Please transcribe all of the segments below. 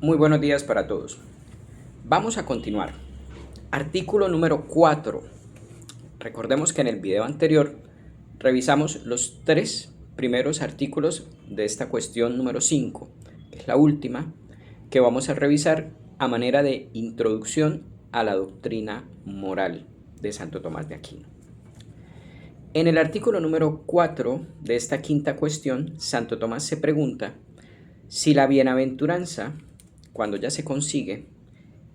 Muy buenos días para todos. Vamos a continuar. Artículo número 4. Recordemos que en el video anterior revisamos los 3 primeros artículos de esta cuestión número 5, que es la última, que vamos a revisar a manera de introducción a la doctrina moral de Santo Tomás de Aquino. En el artículo número 4 de esta quinta cuestión, Santo Tomás se pregunta si la bienaventuranza, cuando ya se consigue,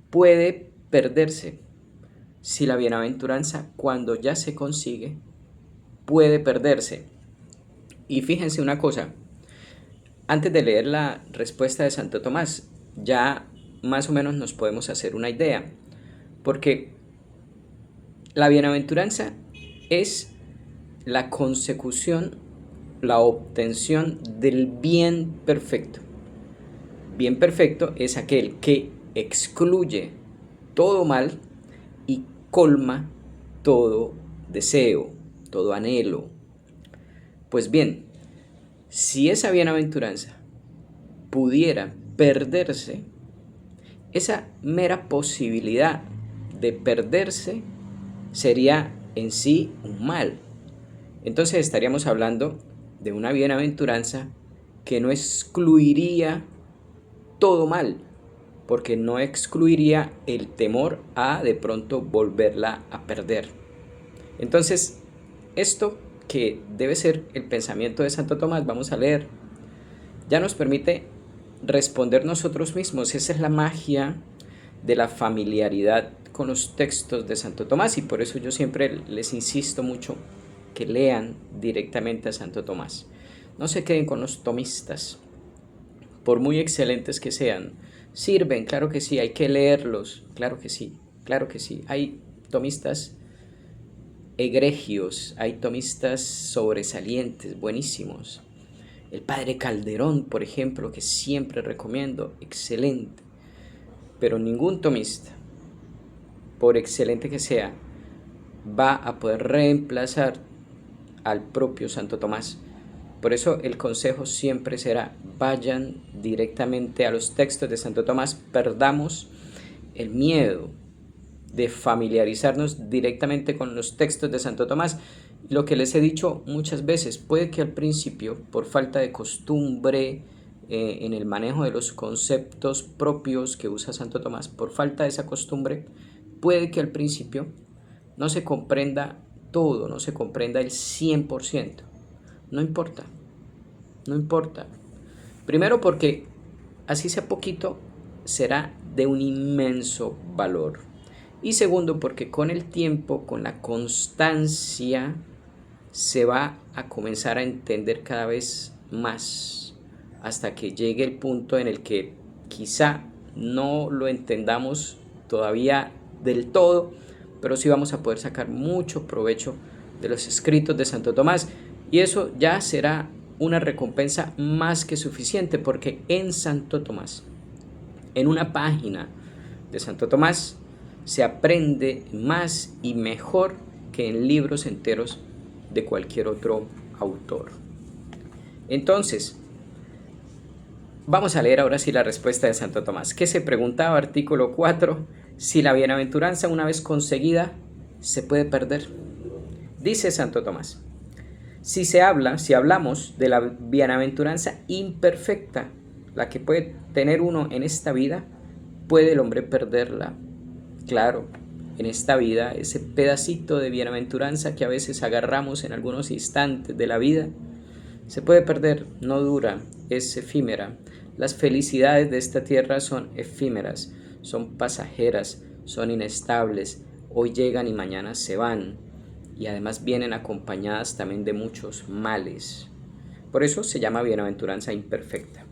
puede perderse. Si la bienaventuranza, cuando ya se consigue, puede perderse. Y fíjense una cosa, antes de leer la respuesta de Santo Tomás, ya más o menos nos podemos hacer una idea, porque la bienaventuranza es la consecución, la obtención del bien perfecto. Bien perfecto es aquel que excluye todo mal y colma todo deseo, todo anhelo. Pues bien, si esa bienaventuranza pudiera perderse, esa mera posibilidad de perderse sería en sí un mal. Entonces estaríamos hablando de una bienaventuranza que no excluiría todo mal, porque no excluiría el temor a de pronto volverla a perder. Entonces, esto que debe ser el pensamiento de Santo Tomás, vamos a leer, ya nos permite responder nosotros mismos. Esa es la magia de la familiaridad con los textos de Santo Tomás, y por eso yo siempre les insisto mucho que lean directamente a Santo Tomás. No se queden con los tomistas, por muy excelentes que sean. Sirven, claro que sí, hay que leerlos, claro que sí, claro que sí. Hay tomistas egregios, hay tomistas sobresalientes, buenísimos. El padre Calderón, por ejemplo, que siempre recomiendo, excelente. Pero ningún tomista, por excelente que sea, va a poder reemplazar al propio Santo Tomás. Por eso el consejo siempre será: vayan directamente a los textos de Santo Tomás, perdamos el miedo de familiarizarnos directamente con los textos de Santo Tomás. Lo que les he dicho muchas veces, puede que al principio, por falta de costumbre en el manejo de los conceptos propios que usa Santo Tomás, por falta de esa costumbre, puede que al principio no se comprenda todo, no se comprenda el 100%. No importa, no importa. Primero porque así sea poquito, será de un inmenso valor. Y segundo porque con el tiempo, con la constancia, se va a comenzar a entender cada vez más, hasta que llegue el punto en el que quizá no lo entendamos todavía del todo, pero sí vamos a poder sacar mucho provecho de los escritos de Santo Tomás, y eso ya será una recompensa más que suficiente, porque en Santo Tomás, en una página de Santo Tomás, se aprende más y mejor que en libros enteros de cualquier otro autor. Entonces, vamos a leer ahora sí la respuesta de Santo Tomás, que se preguntaba, artículo 4, si la bienaventuranza una vez conseguida se puede perder. Dice Santo Tomás: si hablamos de la bienaventuranza imperfecta, la que puede tener uno en esta vida, ¿puede el hombre perderla? Claro, en esta vida, ese pedacito de bienaventuranza que a veces agarramos en algunos instantes de la vida, se puede perder, no dura, es efímera. Las felicidades de esta tierra son efímeras, son pasajeras, son inestables, hoy llegan y mañana se van, y además vienen acompañadas también de muchos males. Por eso se llama bienaventuranza imperfecta.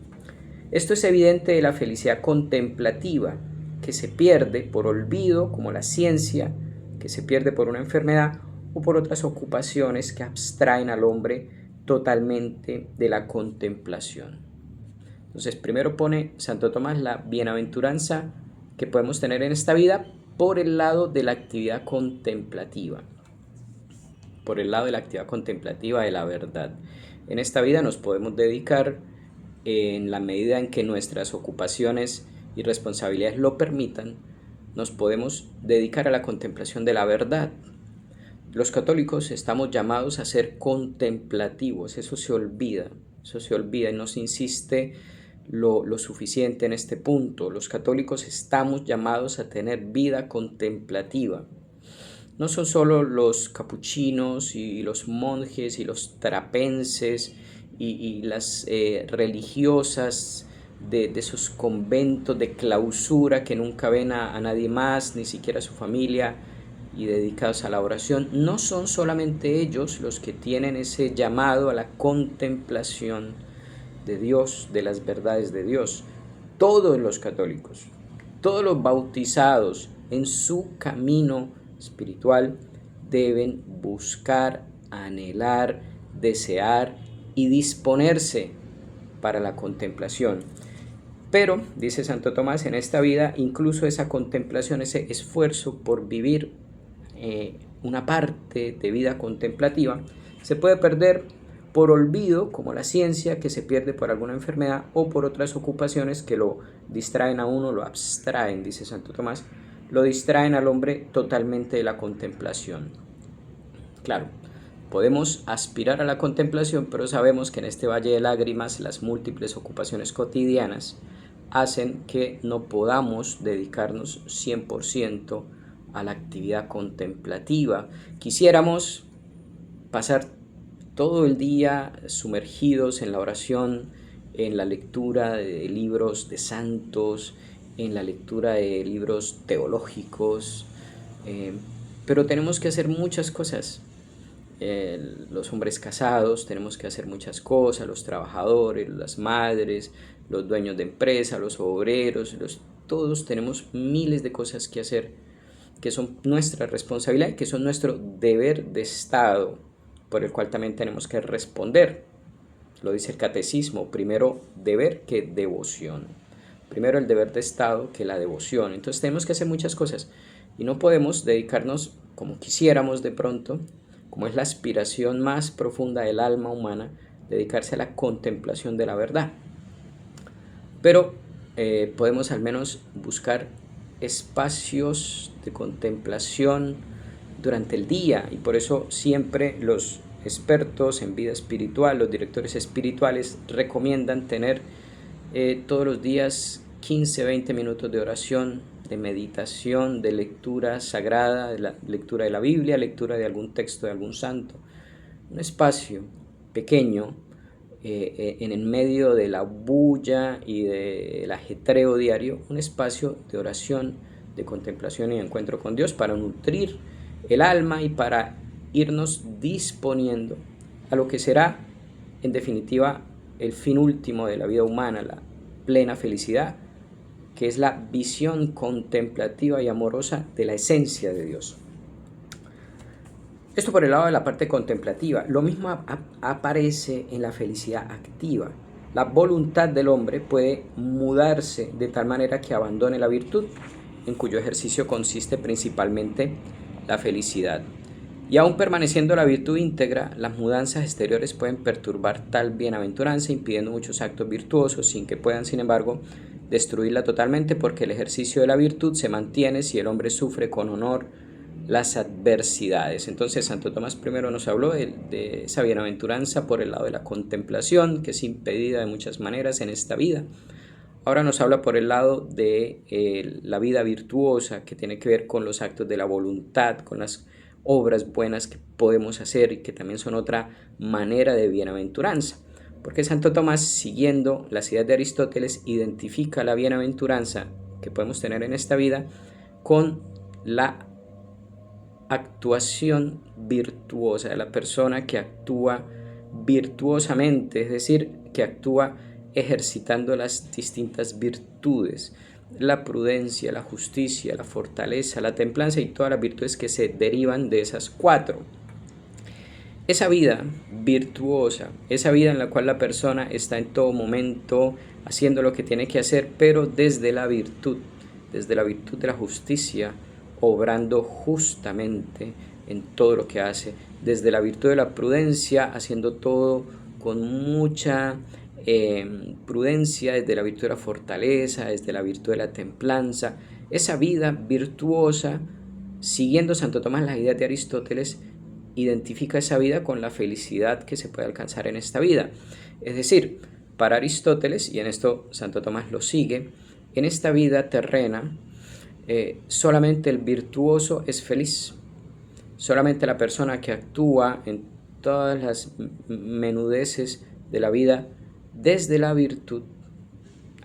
Esto es evidente de la felicidad contemplativa, que se pierde por olvido, como la ciencia, que se pierde por una enfermedad o por otras ocupaciones que abstraen al hombre totalmente de la contemplación. Entonces, primero pone Santo Tomás la bienaventuranza que podemos tener en esta vida por el lado de la actividad contemplativa, por el lado de la actividad contemplativa de la verdad. En esta vida nos podemos dedicar, en la medida en que nuestras ocupaciones y responsabilidades lo permitan, nos podemos dedicar a la contemplación de la verdad. Los católicos estamos llamados a ser contemplativos, eso se olvida y no se insiste lo suficiente en este punto. Los católicos estamos llamados a tener vida contemplativa. No son solo los capuchinos y los monjes y los trapenses y las religiosas de esos conventos de clausura que nunca ven a nadie más, ni siquiera a su familia, y dedicados a la oración. No son solamente ellos los que tienen ese llamado a la contemplación de Dios, de las verdades de Dios. Todos los católicos, todos los bautizados en su camino espiritual deben buscar, anhelar, desear y disponerse para la contemplación. Pero, dice Santo Tomás, en esta vida incluso esa contemplación, ese esfuerzo por vivir una parte de vida contemplativa, se puede perder por olvido, como la ciencia, que se pierde por alguna enfermedad o por otras ocupaciones que lo distraen a uno, lo abstraen, dice Santo Tomás, lo distraen al hombre totalmente de la contemplación. Claro, podemos aspirar a la contemplación, pero sabemos que en este valle de lágrimas las múltiples ocupaciones cotidianas hacen que no podamos dedicarnos 100% a la actividad contemplativa. Quisiéramos pasar todo el día sumergidos en la oración, en la lectura de libros de santos, en la lectura de libros teológicos, pero tenemos que hacer muchas cosas. Los hombres casados tenemos que hacer muchas cosas, los trabajadores, las madres, los dueños de empresa, los obreros, todos tenemos miles de cosas que hacer que son nuestra responsabilidad y que son nuestro deber de Estado, por el cual también tenemos que responder. Lo dice el catecismo, primero deber que devoción. Primero el deber de Estado que la devoción. Entonces tenemos que hacer muchas cosas y no podemos dedicarnos como quisiéramos de pronto, como es la aspiración más profunda del alma humana, dedicarse a la contemplación de la verdad. Pero podemos al menos buscar espacios de contemplación durante el día, y por eso siempre los expertos en vida espiritual, los directores espirituales recomiendan tener todos los días 15-20 minutos de oración, de meditación, de lectura sagrada, de la lectura de la Biblia, lectura de algún texto de algún santo, un espacio pequeño en el medio de la bulla y del ajetreo diario, un espacio de oración, de contemplación y de encuentro con Dios para nutrir el alma y para irnos disponiendo a lo que será, en definitiva, el fin último de la vida humana, la plena felicidad, que es la visión contemplativa y amorosa de la esencia de Dios. Esto por el lado de la parte contemplativa. Lo mismo aparece en la felicidad activa. La voluntad del hombre puede mudarse de tal manera que abandone la virtud, en cuyo ejercicio consiste principalmente la felicidad. Y aún permaneciendo la virtud íntegra, las mudanzas exteriores pueden perturbar tal bienaventuranza, impidiendo muchos actos virtuosos, sin que puedan, sin embargo, destruirla totalmente, porque el ejercicio de la virtud se mantiene si el hombre sufre con honor las adversidades. Entonces Santo Tomás primero nos habló de esa bienaventuranza por el lado de la contemplación, que es impedida de muchas maneras en esta vida. Ahora nos habla por el lado de la vida virtuosa, que tiene que ver con los actos de la voluntad, con las obras buenas que podemos hacer y que también son otra manera de bienaventuranza. Porque Santo Tomás, siguiendo las ideas de Aristóteles, identifica la bienaventuranza que podemos tener en esta vida con la actuación virtuosa de la persona que actúa virtuosamente, es decir, que actúa ejercitando las distintas virtudes, la prudencia, la justicia, la fortaleza, la templanza y todas las virtudes que se derivan de esas cuatro. Esa vida virtuosa, esa vida en la cual la persona está en todo momento haciendo lo que tiene que hacer, pero desde la virtud de la justicia, obrando justamente en todo lo que hace, desde la virtud de la prudencia, haciendo todo con mucha prudencia, desde la virtud de la fortaleza, desde la virtud de la templanza, esa vida virtuosa, siguiendo Santo Tomás las ideas de Aristóteles, identifica esa vida con la felicidad que se puede alcanzar en esta vida. Es decir, para Aristóteles, y en esto Santo Tomás lo sigue, en esta vida terrena solamente el virtuoso es feliz. Solamente la persona que actúa en todas las menudeces de la vida desde la virtud,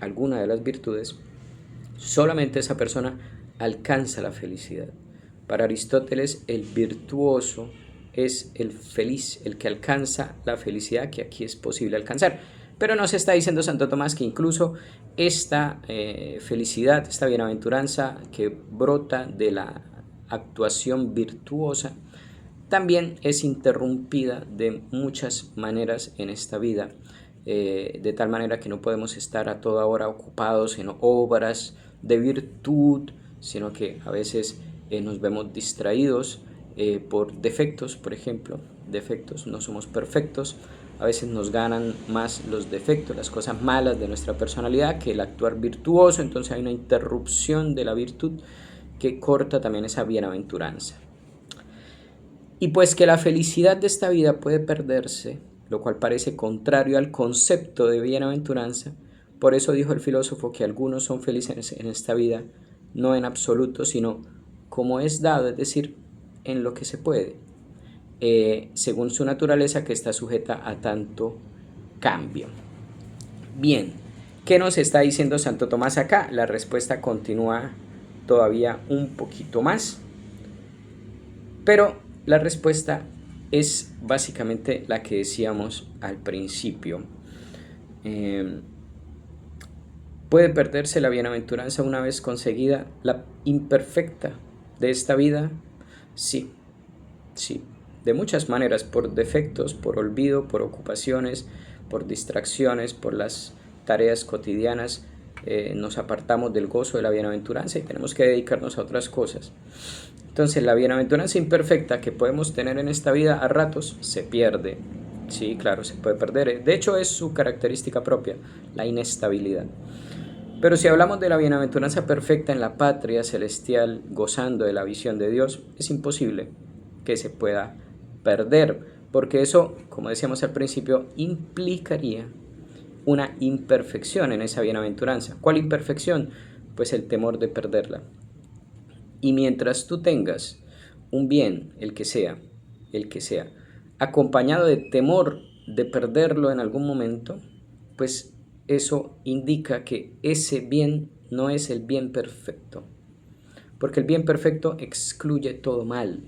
alguna de las virtudes, solamente esa persona alcanza la felicidad. Para Aristóteles, el virtuoso es el feliz, el que alcanza la felicidad que aquí es posible alcanzar. Pero nos está diciendo Santo Tomás que incluso esta felicidad, esta bienaventuranza que brota de la actuación virtuosa, también es interrumpida de muchas maneras en esta vida, de tal manera que no podemos estar a toda hora ocupados en obras de virtud, sino que a veces nos vemos distraídos por defectos, por ejemplo, defectos, no somos perfectos, a veces nos ganan más los defectos, las cosas malas de nuestra personalidad que el actuar virtuoso, entonces hay una interrupción de la virtud que corta también esa bienaventuranza. Y pues que la felicidad de esta vida puede perderse, lo cual parece contrario al concepto de bienaventuranza, por eso dijo el filósofo que algunos son felices en esta vida, no en absoluto, sino como es dado, es decir, en lo que se puede, según su naturaleza que está sujeta a tanto cambio. Bien, ¿qué nos está diciendo Santo Tomás acá? La respuesta continúa todavía un poquito más, pero la respuesta es básicamente la que decíamos al principio. ¿Puede perderse la bienaventuranza una vez conseguida la imperfecta de esta vida? Sí, sí, de muchas maneras, por defectos, por olvido, por ocupaciones, por distracciones, por las tareas cotidianas, nos apartamos del gozo de la bienaventuranza y tenemos que dedicarnos a otras cosas. Entonces la bienaventuranza imperfecta que podemos tener en esta vida a ratos se pierde. Sí, claro, se puede perder. De hecho es su característica propia, la inestabilidad. Pero si hablamos de la bienaventuranza perfecta en la patria celestial, gozando de la visión de Dios, es imposible que se pueda perder, porque eso, como decíamos al principio, implicaría una imperfección en esa bienaventuranza. ¿Cuál imperfección? Pues el temor de perderla. Y mientras tú tengas un bien, el que sea, acompañado de temor de perderlo en algún momento, pues eso indica que ese bien no es el bien perfecto. Porque el bien perfecto excluye todo mal,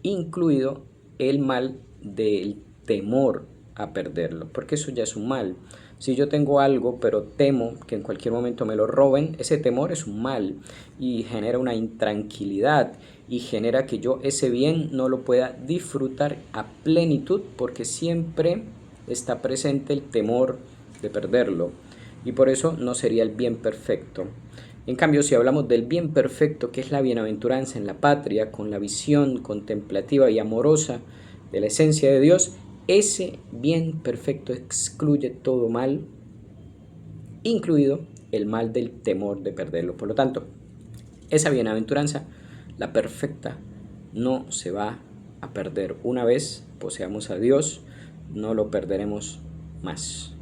incluido el mal del temor a perderlo, porque eso ya es un mal. Si yo tengo algo pero temo que en cualquier momento me lo roben, ese temor es un mal y genera una intranquilidad y genera que yo ese bien no lo pueda disfrutar a plenitud porque siempre está presente el temor de perderlo y por eso no sería el bien perfecto. En cambio, si hablamos del bien perfecto, que es la bienaventuranza en la patria, con la visión contemplativa y amorosa de la esencia de Dios, ese bien perfecto excluye todo mal, incluido el mal del temor de perderlo. Por lo tanto, esa bienaventuranza, la perfecta, no se va a perder. Una vez poseamos a Dios, no lo perderemos más.